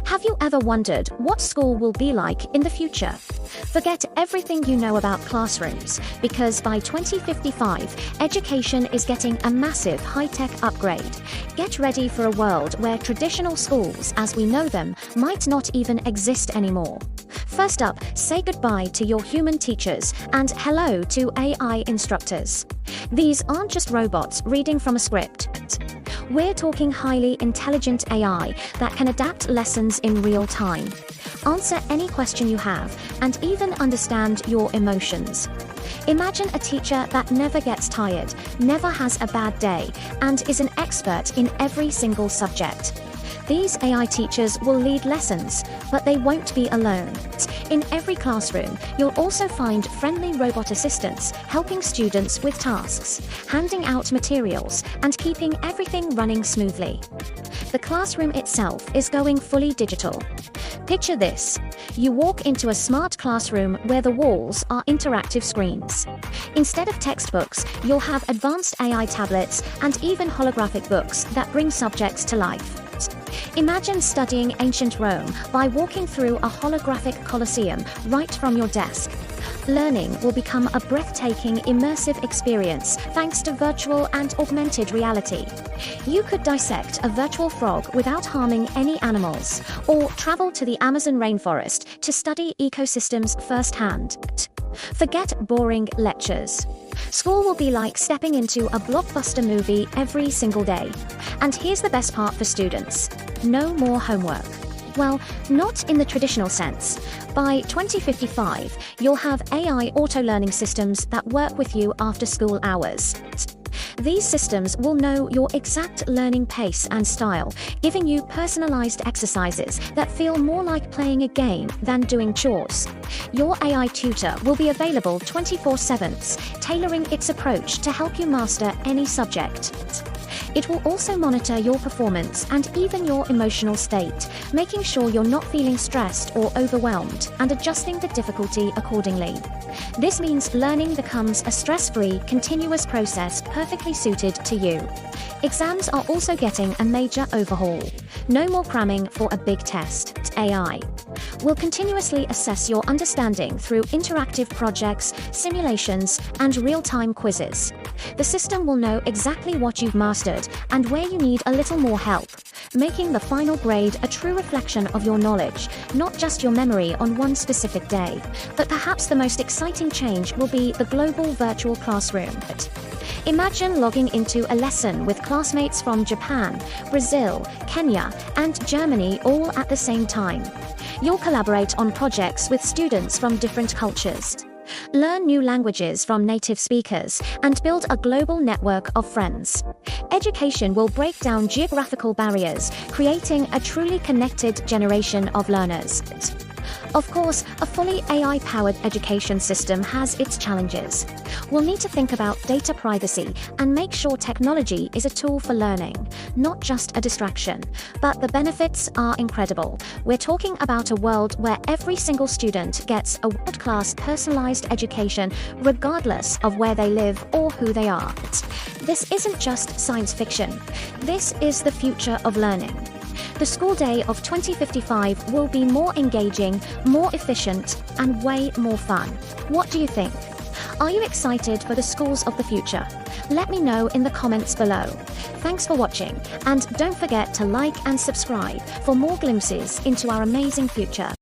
Have you ever wondered what school will be like in the future? Forget everything you know about classrooms, because by 2055, education is getting a massive high-tech upgrade. Get ready for a world where traditional schools, as we know them, might not even exist anymore. First up, say goodbye to your human teachers and hello to AI instructors. These aren't just robots reading from a script. We're talking highly intelligent AI that can adapt lessons in real time, answer any question you have, and even understand your emotions. Imagine a teacher that never gets tired, never has a bad day, and is an expert in every single subject. These AI teachers will lead lessons, but they won't be alone. In every classroom, you'll also find friendly robot assistants helping students with tasks, handing out materials, and keeping everything running smoothly. The classroom itself is going fully digital. Picture this. You walk into a smart classroom where the walls are interactive screens. Instead of textbooks, you'll have advanced AI tablets and even holographic books that bring subjects to life. Imagine studying ancient Rome by walking through a holographic Colosseum right from your desk. Learning will become a breathtaking, immersive experience thanks to virtual and augmented reality. You could dissect a virtual frog without harming any animals, or travel to the Amazon rainforest to study ecosystems firsthand. Forget boring lectures. School will be like stepping into a blockbuster movie every single day. And here's the best part for students: no more homework. Well, not in the traditional sense. By 2055, you'll have AI auto-learning systems that work with you after school hours. These systems will know your exact learning pace and style, giving you personalized exercises that feel more like playing a game than doing chores. Your AI tutor will be available 24/7, tailoring its approach to help you master any subject. It will also monitor your performance and even your emotional state, making sure you're not feeling stressed or overwhelmed and adjusting the difficulty accordingly. This means learning becomes a stress-free, continuous process perfectly suited to you. Exams are also getting a major overhaul. No more cramming for a big test. AI will continuously assess your understanding through interactive projects, simulations, and real-time quizzes. The system will know exactly what you've mastered and where you need a little more help, making the final grade a true reflection of your knowledge, not just your memory on one specific day. But perhaps the most exciting change will be the global virtual classroom. Imagine logging into a lesson with classmates from Japan, Brazil, Kenya, and Germany all at the same time. You'll collaborate on projects with students from different cultures, learn new languages from native speakers, and build a global network of friends. Education will break down geographical barriers, creating a truly connected generation of learners. Of course, a fully AI-powered education system has its challenges. We'll need to think about data privacy and make sure technology is a tool for learning, not just a distraction. But the benefits are incredible. We're talking about a world where every single student gets a world-class personalized education, regardless of where they live or who they are. This isn't just science fiction. This is the future of learning. The school day of 2055 will be more engaging, more efficient, and way more fun. What do you think? Are you excited for the schools of the future? Let me know in the comments below. Thanks for watching, and don't forget to like and subscribe for more glimpses into our amazing future.